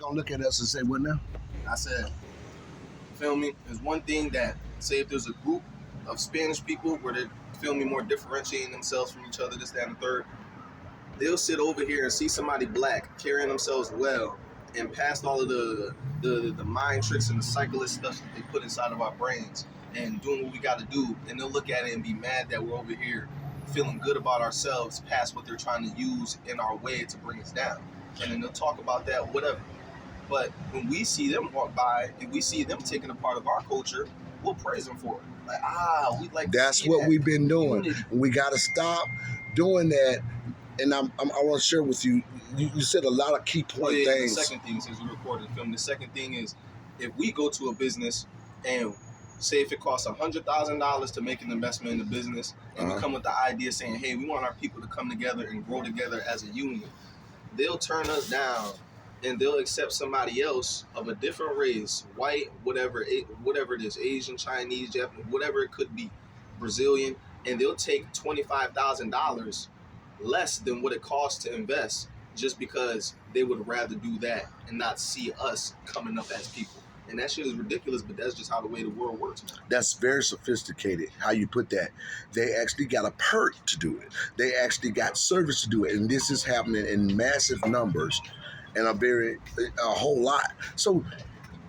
Gonna look at us and say, what now? I said, feel me? There's one thing that, say if there's a group of Spanish people where they feel me more differentiating themselves from each other, this, that, and the third, they'll sit over here and see somebody black carrying themselves well and past all of the mind tricks and the psycholist stuff that they put inside of our brains and doing what we got to do, and they'll look at it and be mad that we're over here feeling good about ourselves past what they're trying to use in our way to bring us down. And then they'll talk about that, whatever. But when we see them walk by and we see them taking a part of our culture, we'll praise them for it. Like, we'd like That's to see what that. we've been doing. Unity. We got to stop doing that. And I want to share with you. You said a lot of key point things. The second thing, since we recorded the film, the second thing is if we go to a business and say if it costs $100,000 to make an investment in the business, and we come with the idea saying, hey, we want our people to come together and grow together as a union, they'll turn us down and they'll accept somebody else of a different race, white, whatever it is, Asian, Chinese, Japanese, whatever it could be, Brazilian, and they'll take $25,000 less than what it costs to invest just because they would rather do that and not see us coming up as people. And that shit is ridiculous, but that's just how the way the world works. That's very sophisticated, how you put that. They actually got a perk to do it. They actually got service to do it. And this is happening in massive numbers and a whole lot. So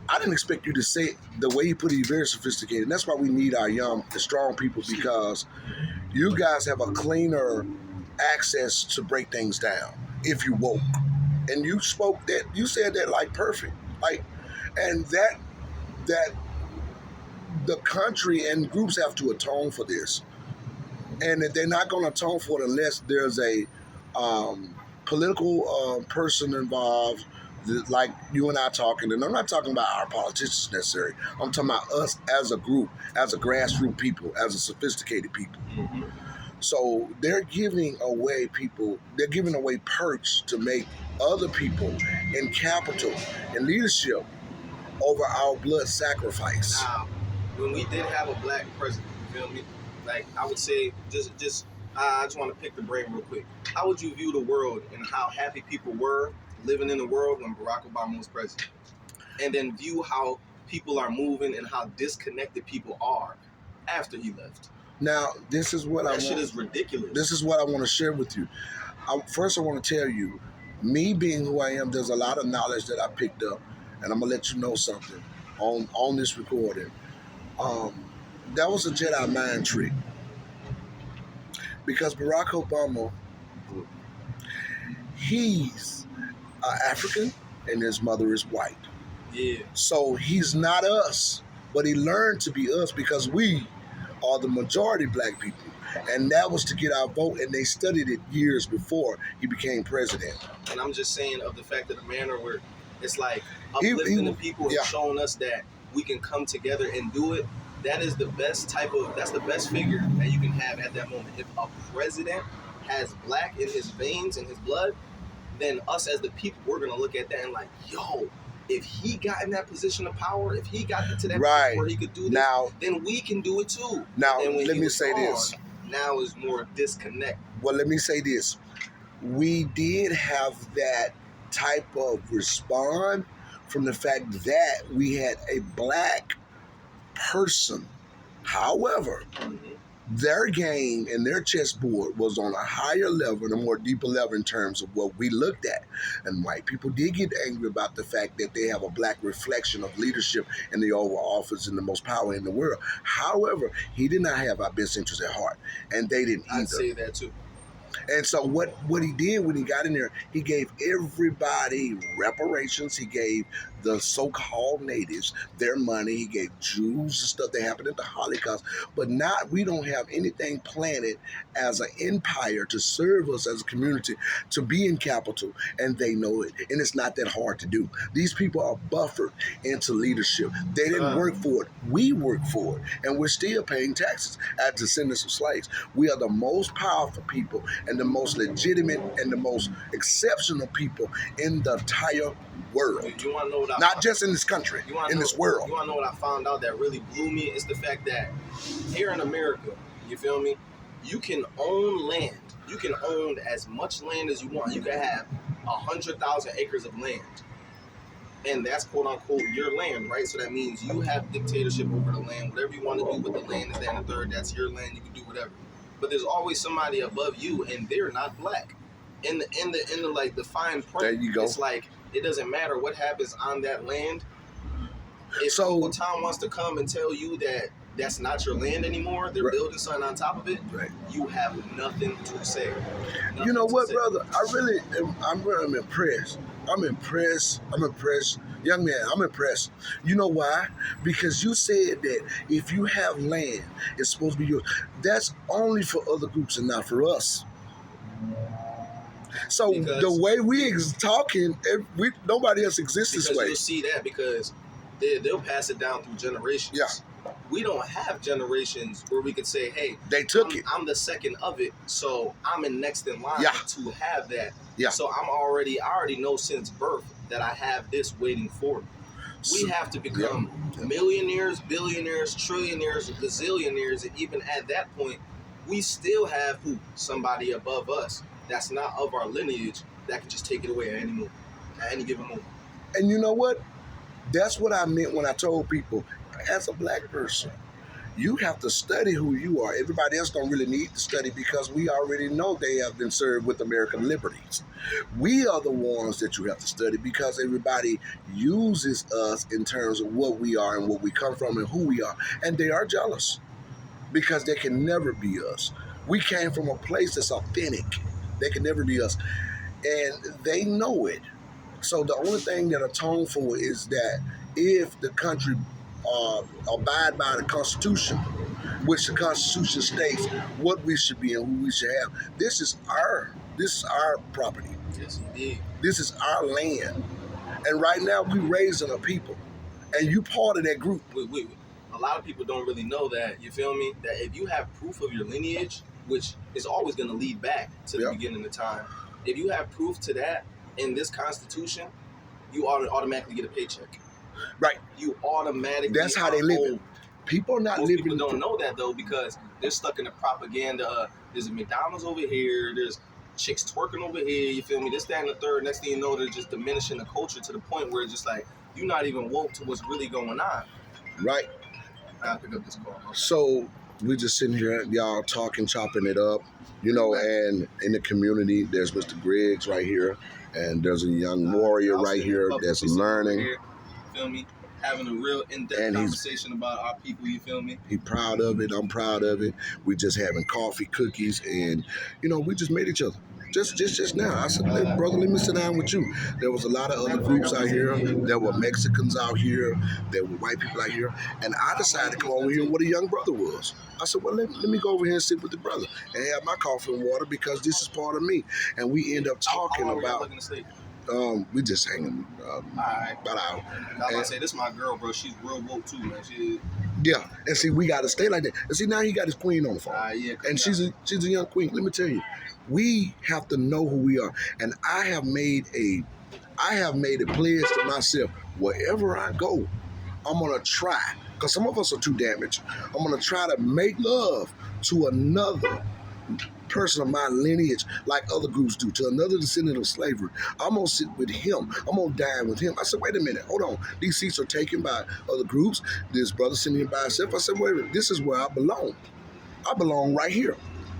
I didn't expect you to say it the way you put it, very sophisticated. And that's why we need our young and strong people, because you guys have a cleaner access to break things down if you woke. And you spoke that, you said that like perfect. Like, and that the country and groups have to atone for this. And that they're not going to atone for it unless there's a political person involved, like you and I talking. And I'm not talking about our politicians necessarily. I'm talking about us as a group, as a grassroots people, as a sophisticated people. Mm-hmm. So they're giving away perks to make other people in capital and leadership over our blood sacrifice. Now, when we did have a black president, you feel me? Like, I would say, I just want to pick the brain real quick. How would you view the world and how happy people were living in the world when Barack Obama was president? And then view how people are moving and how disconnected people are after he left. Now, this is what that shit is ridiculous. This is what I want to share with you. First, I want to tell you, me being who I am, there's a lot of knowledge that I picked up, and I'm gonna let you know something on this recording. That was a Jedi mind trick, because Barack Obama, he's African and his mother is white. Yeah. So he's not us, but he learned to be us because we are the majority black people. And that was to get our vote, and they studied it years before he became president. And I'm just saying of the fact of the manner where it's like uplifting the people and showing us that we can come together and do it. That's the best figure that you can have at that moment. If a president has black in his veins and his blood, then us as the people, we're gonna look at that and like, yo, if he got in that position of power, if he got to that position where he could do this, then we can do it too. Now, let me say this. Now is more disconnect. Well, let me say this. We did have that type of response from the fact that we had a black person. However, their game and their chessboard was on a higher level and a more deeper level in terms of what we looked at. And white people did get angry about the fact that they have a black reflection of leadership in the Oval Office and the most power in the world. However, he did not have our best interests at heart, and they didn't either. I'd say that too. And so what he did when he got in there, he gave everybody reparations. He gave the so-called natives their money. He gave Jews and stuff that happened at the Holocaust. But we don't have anything planted as an empire to serve us as a community, to be in capital, and they know it. And it's not that hard to do. These people are buffered into leadership. They didn't work for it. We worked for it. And we're still paying taxes as descendants of slaves. We are the most powerful people and the most legitimate and the most exceptional people in the entire world. You want to know what not just in this country, in this world. You want to know what I found out that really blew me? It's the fact that here in America, you feel me? You can own land. You can own as much land as you want. You can have 100,000 acres of land. and that's quote unquote your land, right? So that means you have dictatorship over the land. Whatever you want to do with the land is that and the third. That's your land. You can do whatever. But there's always somebody above you, and they're not black. In the like the fine print, there you go. it's like it doesn't matter what happens on that land. If So Uncle Tom wants to come and tell you that that's not your land anymore, they're building something on top of it. Right. You have nothing to say. Nothing you know what, say. brother? I'm impressed. I'm impressed. Young man, I'm impressed. You know why? Because you said that if you have land, it's supposed to be yours. That's only for other groups and not for us. So Because- the way we talking, nobody else exists this Because way. you'll see that because they'll pass it down through generations. Yeah. We don't have generations where we could say, hey, They took it. I'm the second of it, so I'm in next in line Yeah. to have that. Yeah. So I already know since birth that I have this waiting for me. We have to become millionaires, billionaires, trillionaires, gazillionaires, and even at that point, we still have somebody above us that's not of our lineage that can just take it away at any given moment. And you know what? That's what I meant when I told people, as a black person, you have to study who you are. Everybody else don't really need to study because we already know they have been served with American liberties. We are the ones that you have to study because everybody uses us in terms of what we are and what we come from and who we are. And they are jealous because they can never be us. We came from a place that's authentic. They can never be us. And they know it. So the only thing that atone for is that if the country abide by the Constitution, which the Constitution states what we should be and who we should have. This is our property. Yes, indeed. This is our land. And right now we raising a people. And you part of that group. A lot of people don't really know that, you feel me? That if you have proof of your lineage, which is always going to lead back to the beginning of time, if you have proof to that in this Constitution, you automatically get a paycheck. Right. You automatically. That's how they live. People are not Most living. People don't know that though because they're stuck in the propaganda. There's a McDonald's over here. There's chicks twerking over here. You feel me? This, that, and the third. Next thing you know, they're just diminishing the culture to the point where it's just like you're not even woke to what's really going on. Right. I pick up this call. So we just sitting here, y'all talking, chopping it up, and in the community, there's Mr. Griggs right here, and there's a young warrior right here that's learning. Here, feel me? Having a real in-depth conversation about our people, you feel me? He's proud of it. I'm proud of it. We just having coffee, cookies, and we just made each other. Just now. I said, brother, let me sit down with you. There was a lot of other groups out here. There were Mexicans out here. There were white people out here. And I decided to come over here what a young brother was. I said, well, let me go over here and sit with the brother and have my coffee and water because this is part of me. And we end up talking about... we just hanging about an hour. I was gonna say, this is my girl, bro. She's real woke too, man. Yeah, and see, we gotta stay like that. And see, now he got his queen on the phone, and she's a young queen. Let me tell you, we have to know who we are. And I have made a pledge to myself. Wherever I go, I'm gonna try. Cause some of us are too damaged. I'm gonna try to make love to another person of my lineage like other groups do, to another descendant of slavery. I'm gonna sit with him. I'm gonna dine with him. I said, wait a minute, hold on. These seats are taken by other groups. This brother sitting here by himself. I said, wait a minute, this is where I belong. I belong right here.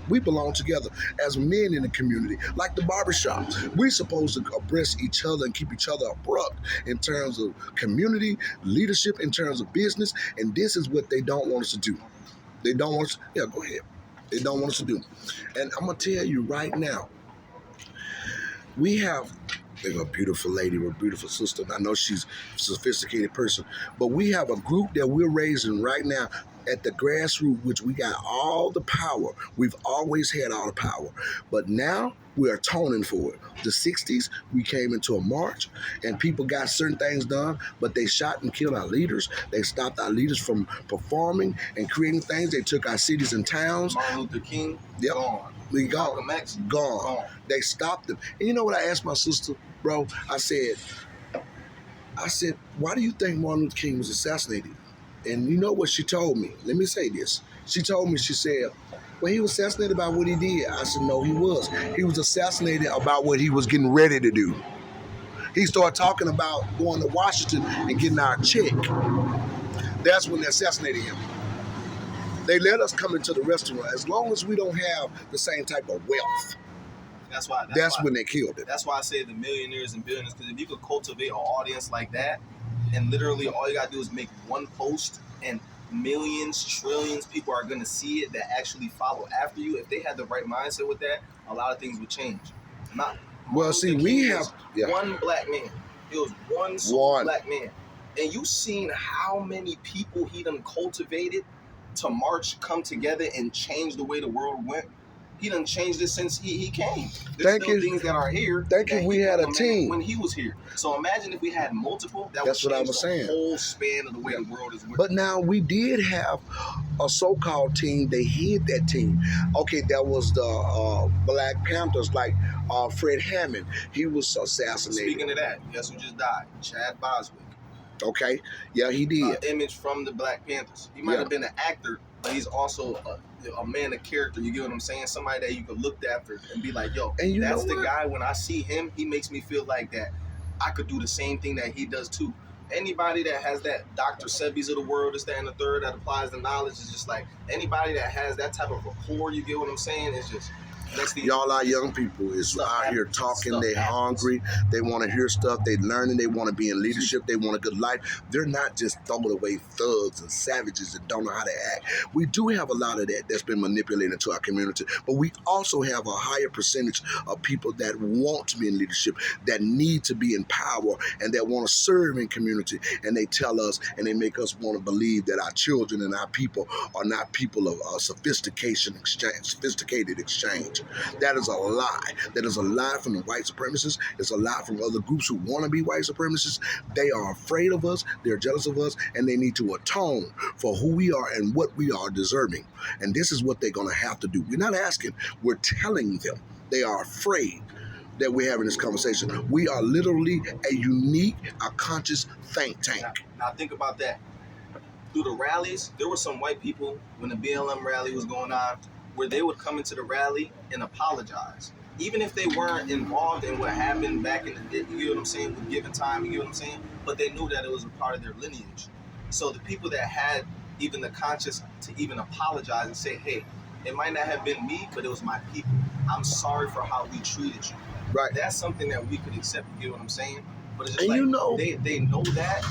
We belong together as men in the community, like the barbershop. We're supposed to abreast each other and keep each other abrupt in terms of community, leadership, in terms of business, and this is what they don't want us to do. They don't want us, go ahead. They don't want us to do. And I'm going to tell you right now, we have a beautiful lady, a beautiful sister. I know she's a sophisticated person, but we have a group that we're raising right now at the grassroots, which we got all the power. We've always had all the power, but now we're atoning for it. The 60s, we came into a march and people got certain things done, but they shot and killed our leaders. They stopped our leaders from performing and creating things. They took our cities and towns. Martin Luther King, gone. We gone. Gone. They stopped them. And you know what I asked my sister, bro? I said, why do you think Martin Luther King was assassinated? And you know what she told me? Let me say this. She told me, she said, well, he was assassinated about what he did. I said, no, he was. He was assassinated about what he was getting ready to do. He started talking about going to Washington and getting our check. That's when they assassinated him. They let us come into the restaurant as long as we don't have the same type of wealth. That's when they killed it. That's why I say the millionaires and billionaires, because if you could cultivate an audience like that, and literally all you gotta do is make one post, and millions, trillions people are gonna see it that actually follow after you. If they had the right mindset with that, a lot of things would change. Not well. See, we have one black man. It was one sole black man, and you seen how many people he done cultivated to march, come together, and change the way the world went. He done changed it since he came. There's still things that are here. Thank you. We had a team when he was here. So imagine if we had multiple. That's what I was saying. The whole span of the way the world is working. But now we did have a so-called team. They hid that team. Okay, that was the Black Panthers, like Fred Hammond. He was assassinated. Speaking of that, guess who just died? Chad Boswick. Okay, yeah, he did. Image from the Black Panthers. He might have been an actor, but he's also a man of character. You get what I'm saying? Somebody that you could look after and be like, yo, and that's the guy. When I see him, he makes me feel like that I could do the same thing that he does too. Anybody that has that Dr. Sebi's of the world, this, that, and the third, that applies the knowledge, is just like anybody that has that type of rapport, you get what I'm saying? It's just y'all, our young people is out here talking. They hungry. They want to hear stuff. They learning. They want to be in leadership. They want a good life. They're not just throwing away thugs and savages that don't know how to act. We do have a lot of that that's been manipulated into our community, but we also have a higher percentage of people that want to be in leadership, that need to be in power, and that want to serve in community. And they tell us, and they make us want to believe that our children and our people are not people of sophisticated exchange. That is a lie. That is a lie from the white supremacists. It's a lie from other groups who want to be white supremacists. They are afraid of us. They're jealous of us, and they need to atone for who we are and what we are deserving. And this is what they're going to have to do. We're not asking. We're telling them. They are afraid that we're having this conversation. We are literally a unique, a conscious think tank. Now think about that. Through the rallies, there were some white people when the BLM rally was going on, where they would come into the rally and apologize. Even if they weren't involved in what happened back in the day, you get what I'm saying, with given time, you get what I'm saying? But they knew that it was a part of their lineage. So the people that had even the conscience to even apologize and say, hey, it might not have been me, but it was my people. I'm sorry for how we treated you. Right. That's something that we could accept, you get what I'm saying? But it's just and like, you know, they know that,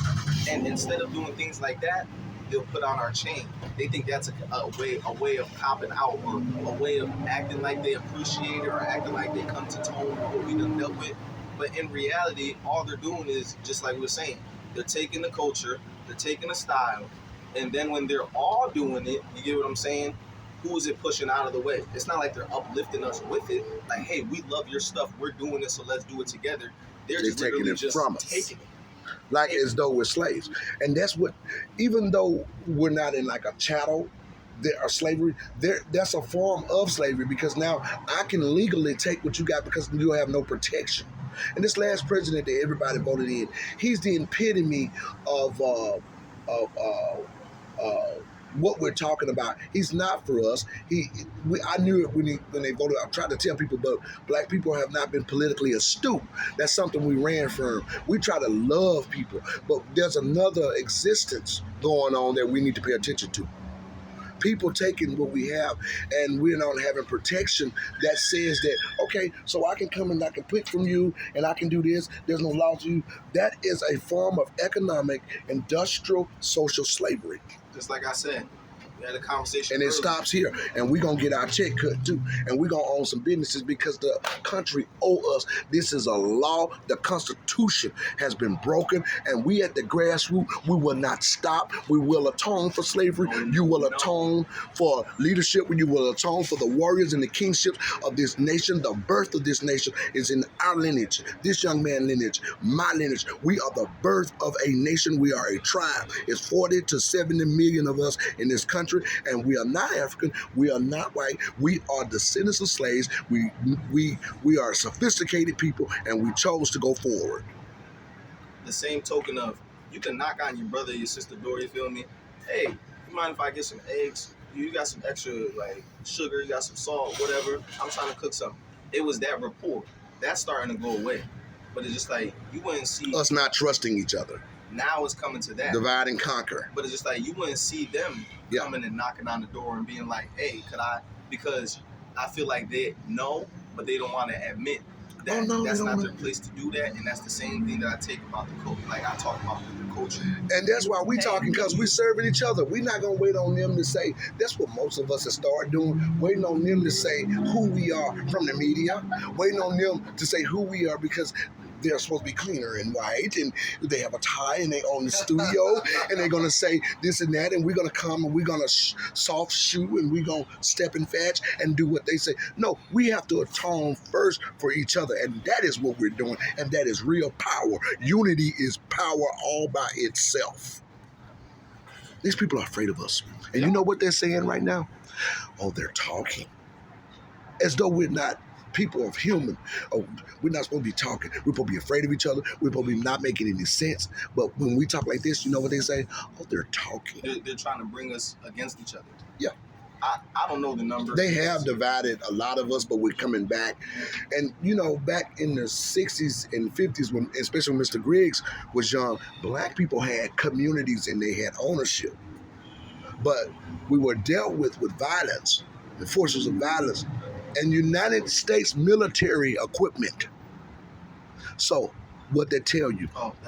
and instead of doing things like that, they'll put on our chain. They think that's a way of copping out, or a way of acting like they appreciate it, or acting like they come to tone with what we done dealt with. But in reality, all they're doing is, just like we were saying, they're taking the culture, they're taking the style, and then when they're all doing it, you get what I'm saying? Who is it pushing out of the way? It's not like they're uplifting us with it. Like, hey, we love your stuff. We're doing this, so let's do it together. They're just taking it from us. Taking it. Like as though we're slaves. And that's what, even though we're not in like a chattel, there are slavery, that's a form of slavery, because now I can legally take what you got because you have no protection. And this last president that everybody voted in, he's the epitome of what we're talking about. He's not for us. I knew it when they voted. I tried to tell people, but black people have not been politically astute. That's something we ran from. We try to love people, but there's another existence going on that we need to pay attention to. People taking what we have, and we're not having protection that says that, okay, so I can come and I can pick from you and I can do this. There's no law to you. That is a form of economic, industrial, social slavery. Just like I said, we had a conversation. And it stops here. And we're going to get our check cut too. And we're going to own some businesses because the country owe us. This is a law. The Constitution has been broken. And we at the grassroots, we will not stop. We will atone for slavery. You will atone for leadership. You will atone for the warriors and the kingships of this nation. The birth of this nation is in our lineage. This young man lineage, my lineage. We are the birth of a nation. We are a tribe. It's 40 to 70 million of us in this country. And we are not African, we are not white, we are descendants of slaves, we are sophisticated people, and we chose to go forward. The same token of, you can knock on your brother or your sister door, you feel me? Hey, you mind if I get some eggs? You got some extra like sugar, you got some salt, whatever, I'm trying to cook something. It was that rapport. That's starting to go away. But it's just like you wouldn't see Us not trusting each other. now it's coming to that. Divide and conquer. But it's just like you wouldn't see them coming and knocking on the door and being like, "Hey, could I?" Because I feel like they know, but they don't want to admit that that's not their place to do that. And that's the same thing that I take about the culture. Like I talk about the culture. And that's why we talking, because we serving each other. We're not gonna wait on them to say. That's what most of us have started doing. Waiting on them to say who we are from the media. Waiting on them to say who we are because they're supposed to be cleaner and white, and they have a tie, and they own the studio, and they're gonna say this and that, and we're gonna come and we're gonna soft shoe, and we're gonna step and fetch and do what they say. No, we have to atone first for each other, and that is what we're doing, and that is real power. Unity is power all by itself. These people are afraid of us, and you know what they're saying right now? Oh, they're talking as though we're not people of human. Oh, we're not supposed to be talking. We're supposed to be afraid of each other. We're supposed to be not making any sense. But when we talk like this, you know what they say? Oh, they're talking. They're trying to bring us against each other. Yeah. I don't know the number. They have divided a lot of us, but we're coming back. And, you know, back in the 60s and 50s, when, especially when Mr. Griggs was young, black people had communities and they had ownership. But we were dealt with violence, the forces of violence, and United States military equipment. So what they tell you,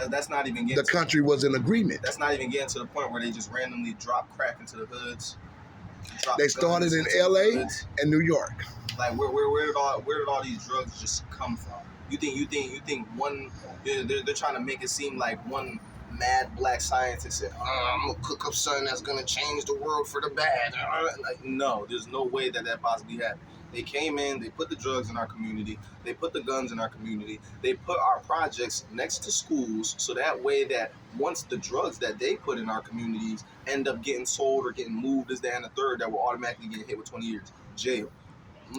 that's not even getting the country was in agreement. That's not even getting to the point where they just randomly drop crack into the hoods. They started in LA and New York. Like where did all these drugs just come from? You think one they're trying to make it seem like one mad black scientist said, I'm gonna cook up something that's gonna change the world for the bad. Like, no, there's no way that possibly happened. They came in, they put the drugs in our community, they put the guns in our community, they put our projects next to schools, so that way that once the drugs that they put in our communities end up getting sold or getting moved as that and the third, that will automatically get hit with 20 years jail.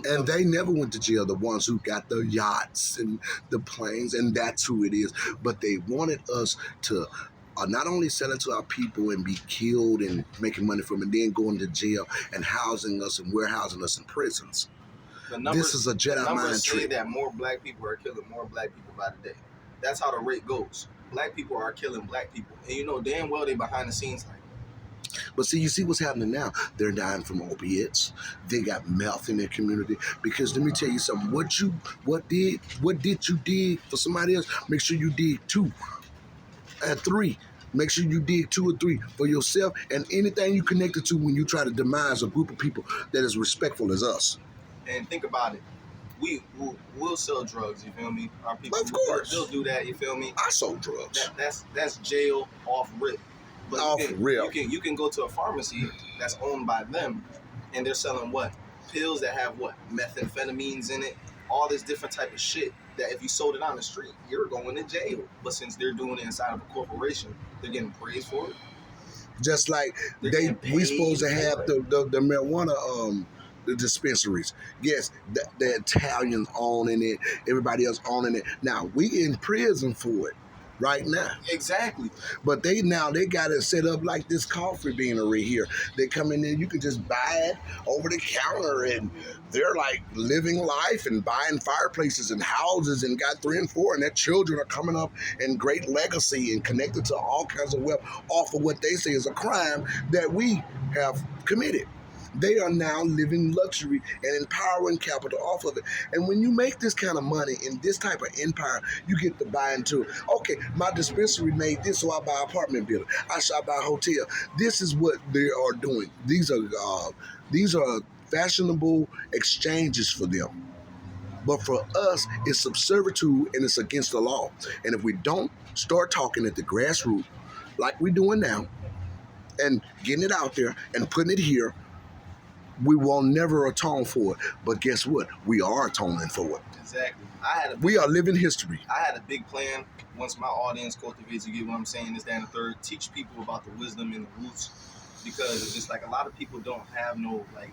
And they never went to jail, the ones who got the yachts and the planes, and that's who it is. But they wanted us to not only sell it to our people and be killed and making money from it, then going to jail and housing us and warehousing us in prisons. This is a Jedi mind trick. Say that more black people are killing more black people by the day. That's how the rate goes. Black people are killing black people. And you know damn well they behind the scenes like. But see, you see what's happening now. They're dying from opiates. They got meth in their community. Because let me tell you something. What did you dig for somebody else? Make sure you dig 2 and 3. Make sure you dig 2 or 3 for yourself and anything you connected to when you try to demise a group of people that is respectful as us. And think about it. We'll sell drugs, you feel me? Our people, of course. They'll do that, you feel me? I sold drugs. That's jail off rip. But you can go to a pharmacy that's owned by them, and they're selling what? Pills that have what? Methamphetamines in it, all this different type of shit that if you sold it on the street, you're going to jail. But since they're doing it inside of a corporation, they're getting praised for it. Just like we supposed to have the marijuana the dispensaries. Yes, the Italians owning it, everybody else owning it. Now we in prison for it right now. Exactly. But they got it set up like this coffee beanery here. They come in there, you can just buy it over the counter, and they're like living life and buying fireplaces and houses and got 3 and 4, and their children are coming up in great legacy and connected to all kinds of wealth off of what they say is a crime that we have committed. They are now living luxury and empowering capital off of it. And when you make this kind of money in this type of empire, you get to buy into it. Okay, my dispensary made this, so I buy an apartment building. I buy a hotel. This is what they are doing. These are fashionable exchanges for them. But for us, it's subservitude and it's against the law. And if we don't start talking at the grassroots, like we're doing now, and getting it out there and putting it here, we will never atone for it. But guess what? We are atoning for it. Exactly. We are living history. I had a big plan. Once my audience cultivates, you get what I'm saying, this, that, and the third, teach people about the wisdom and the roots. Because it's just like a lot of people don't have no, like,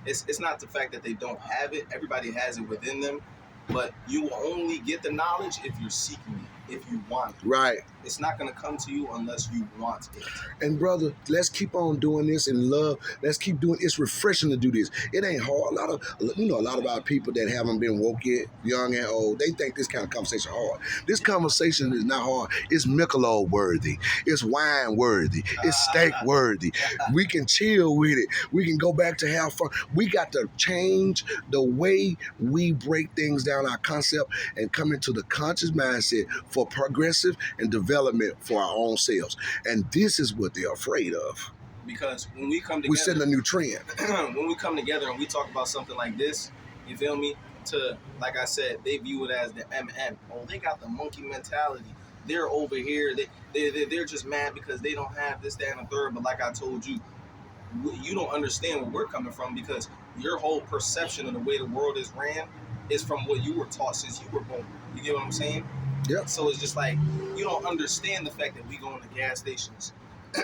it's not the fact that they don't have it. Everybody has it within them. But you will only get the knowledge if you're seeking it, if you want it. Right. It's not going to come to you unless you want it. And brother, let's keep on doing this in love. Let's keep doing. It's refreshing to do this. It ain't hard. A lot of our people that haven't been woke yet, young and old, they think this kind of conversation hard. This conversation is not hard. It's Michelob worthy. It's wine worthy. It's steak worthy. We can chill with it. We can go back to have fun. We got to change the way we break things down, our concept, and come into the conscious mindset for progressive and development for our own selves. And this is what they're afraid of. Because when we come together, we're setting a new trend. When we come together and we talk about something like this, you feel me? Like I said, they view it as the MM. Oh, they got the monkey mentality. They're over here. They're just mad because they don't have this, that, and the third. But like I told you, you don't understand where we're coming from, because your whole perception of the way the world is ran is from what you were taught since you were born. You get what I'm saying? Yeah. So it's just like, you don't understand the fact that we go into gas stations,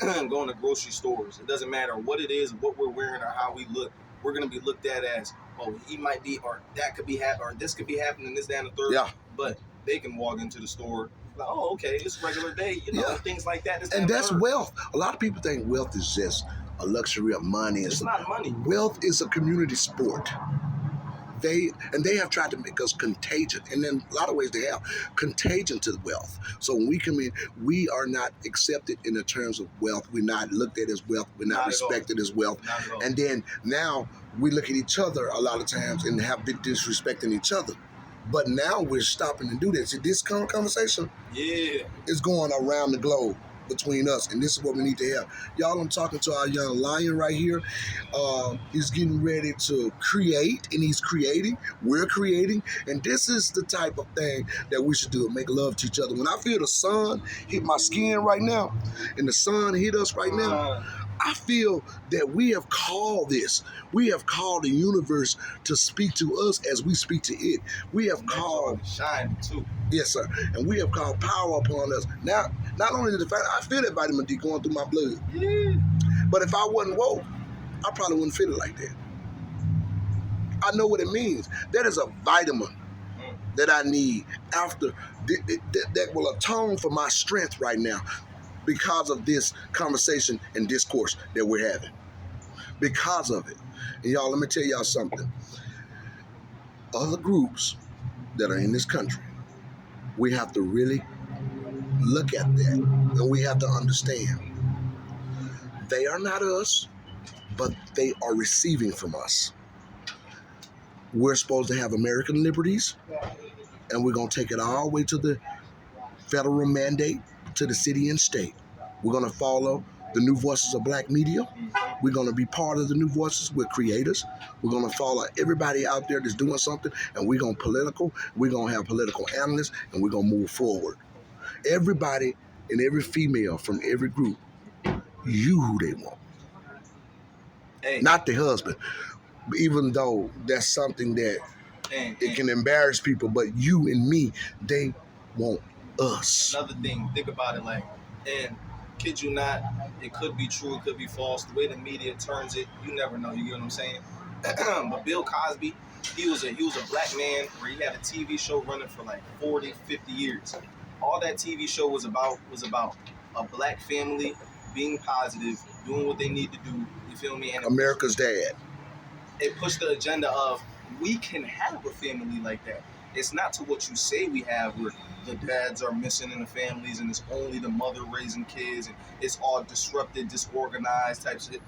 go into grocery stores. It doesn't matter what it is, what we're wearing, or how we look. We're going to be looked at as, oh, he might be, or that could be happening, or this could be happening, this, that, and the third. Yeah. But they can walk into the store like, oh, okay, it's a regular day, you know, Yeah. things like that. This, And that, that's third. wealth. A lot of people think wealth is just a luxury of money. It's not money. Wealth is a community sport. They have tried to make us contagion, and in a lot of ways they have contagion to the wealth. So when we come in, we are not accepted in the terms of wealth. We're not looked at as wealth. We're not respected as wealth. And then now we look at each other a lot of times and have been disrespecting each other. But now we're stopping to do this. See, this kind of conversation is going around the globe between us, and this is what we need to have. Y'all, I'm talking to our young lion right here. He's getting ready to create, and he's creating. We're creating, and this is the type of thing that we should do, make love to each other. When I feel the sun hit my skin right now, and the sun hit us right now, I feel that we have called this. We have called the universe to speak to us as we speak to it. We have called shine too. Yes, sir. And we have called power upon us. Now, not only the fact I feel that vitamin D going through my blood, but if I wasn't woke, I probably wouldn't feel it like that. I know what it means. That is a vitamin that I need after that will atone for my strength right now, because of this conversation and discourse that we're having. Because of it. And y'all, let me tell y'all something. Other groups that are in this country, we have to really look at that, and we have to understand they are not us, but they are receiving from us. We're supposed to have American liberties, and we're going to take it all the way to the federal mandate, to the city and state. We're going to follow the new voices of black media. We're going to be part of the new voices. We're creators. We're going to follow everybody out there that's doing something, and we're going to have political analysts, and we're going to move forward. Everybody and every female from every group, you who they want. Hey. Not the husband, even though that's something that it can embarrass people, but you and me, they want us. Another thing, think about it, like, and kid you not, it could be true, it could be false. The way the media turns it, you never know. You get what I'm saying? But Bill Cosby, he was a black man where he had a TV show running for like 40, 50 years. All that TV show was about a black family being positive, doing what they need to do. You feel me? And America's dad. It pushed the agenda of, we can have a family like that. It's not to what you say we have, where the dads are missing in the families and it's only the mother raising kids and it's all disrupted, disorganized type shit.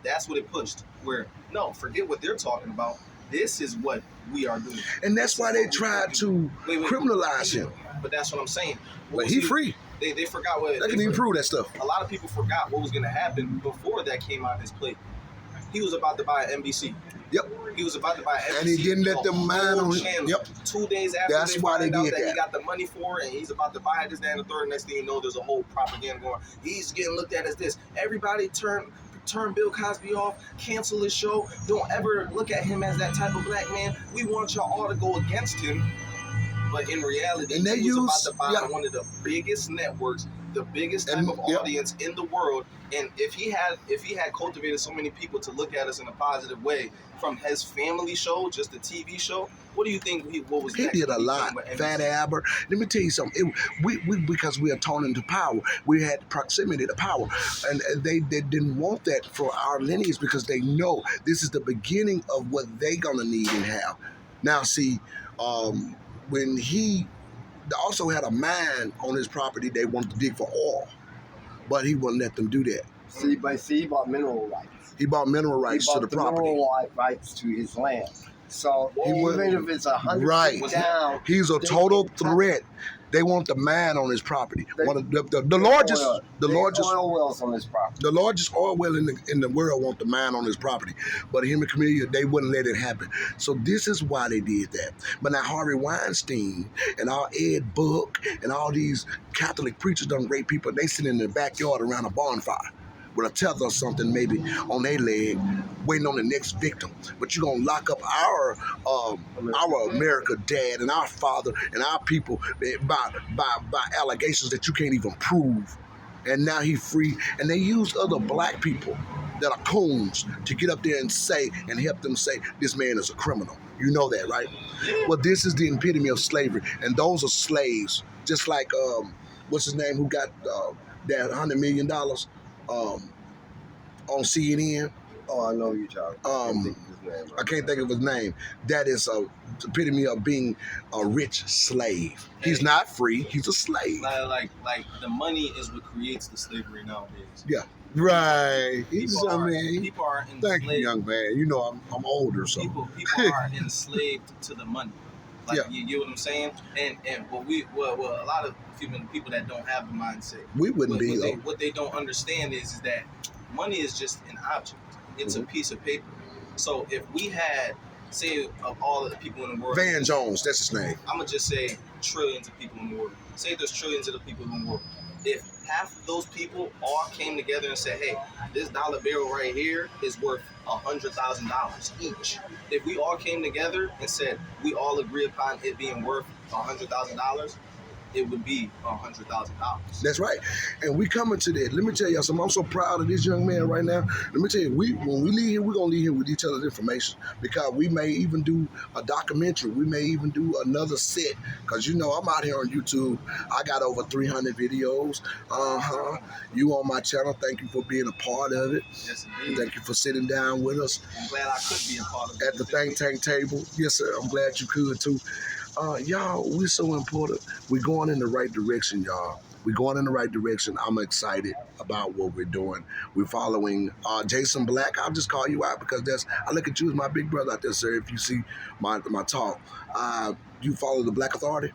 That's what it pushed. Where, no, forget what they're talking about. This is what we are doing. And that's why they tried to criminalize him. But that's what I'm saying. But he free. They forgot what... They can even prove that stuff. A lot of people forgot what was going to happen before that came out his plate. He was about to buy an NBC. Yep. He was about to buy an NBC. And he didn't let them mind on him. Yep. 2 days after that's why they found did out that that. He got the money for it, and he's about to buy this, that, and the third. Next thing you know, there's a whole propaganda going. He's getting looked at as this. Everybody turn Bill Cosby off, cancel his show. Don't ever look at him as that type of black man. We want y'all all to go against him. But in reality, and they he was about to buy one of the biggest networks the biggest type of audience in the world. And if he had cultivated so many people to look at us in a positive way from his family show, just the TV show, what do you think what was He next? did a lot. Fat Albert. Let me tell you something. We because we are torn into power. We had proximity to power, and they didn't want that for our lineage because they know this is the beginning of what they gonna need and have. Now, see, when he also had a mine on his property, they wanted to dig for oil, but he wouldn't let them do that. See, he bought mineral rights. He bought mineral rights to the property. Mineral rights to his land. So even if it's 100 right feet down, he's a total threat. They want the man on his property. The largest oil wells on his property. The largest oil well in the world want the man on his property, but him and Camellia, they wouldn't let it happen. So this is why they did that. But now Harvey Weinstein and all Ed Book and all these Catholic preachers done rape people. They sit in their backyard around a bonfire with a tether or something maybe on their leg, waiting on the next victim. But you're gonna lock up our America dad and our father and our people by allegations that you can't even prove. And now he free. And they use other black people that are coons to get up there and say and help them say this man is a criminal. You know that, right? Well, this is the epitome of slavery, and those are slaves. Just like what's his name who got that $100 million. On CNN. Oh, I know you're talking. I can't think of his name. That is a epitome of being a rich slave. He's not free. He's a slave. Like the money is what creates the slavery nowadays. Yeah. Right. People are enslaved. Thank you, young man. You know I'm older, so people are enslaved to the money. Like, yeah. You get what I'm saying? And what a lot of people that don't have the mindset, we wouldn't be. What they don't understand is that money is just an object. It's a piece of paper. So if we had, say, of all of the people in the world, Van Jones, that's his name. I'm gonna just say trillions of people in the world. Say there's trillions of the people in the world. If half of those people all came together and said, hey, this dollar bill right here is worth $100,000 each. If we all came together and said we all agree upon it being worth $100,000, it would be $100,000. That's right. And we coming to that. Let me tell y'all something. I'm so proud of this young man right now. Let me tell you, when we leave here, we're going to leave here with each other's information, because we may even do a documentary. We may even do another set, because, you know, I'm out here on YouTube. I got over 300 videos. You on my channel. Thank you for being a part of it. Yes, indeed. Thank you for sitting down with us. I'm glad I could be a part of it. At the think tank table. Yes, sir. I'm glad you could, too. Y'all, we're so important. We're going in the right direction, y'all. We're going in the right direction. I'm excited about what we're doing. We're following Jason Black. I'll just call you out because I look at you as my big brother out there, sir. If you see my talk, you follow the Black Authority.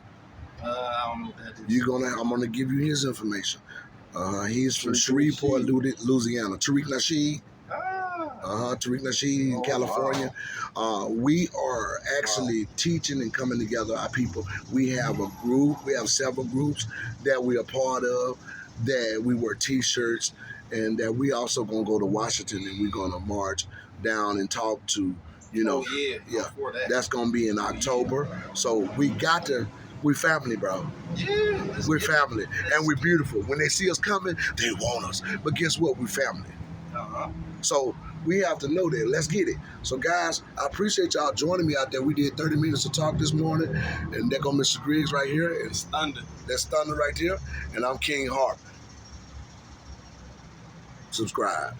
I don't know what that is. I'm gonna give you his information. He's from Shreveport, Louisiana. Tariq Nasheed. Tariq Nasheed in California. Wow. We are actually teaching and coming together our people. We have a group. We have several groups that we are part of, that we wear T-shirts, and that we also going to go to Washington, and we're going to march down and talk to, you know. Oh, yeah. That's going to be in October. So we family, bro. Yeah. We're family, and we're beautiful. When they see us coming, they want us. But guess what? We're family. So we have to know that. Let's get it. So, guys, I appreciate y'all joining me out there. We did 30 minutes of talk this morning, and there go Mr. Griggs right here. It's Thunder. That's Thunder right there, and I'm King Harp. Subscribe.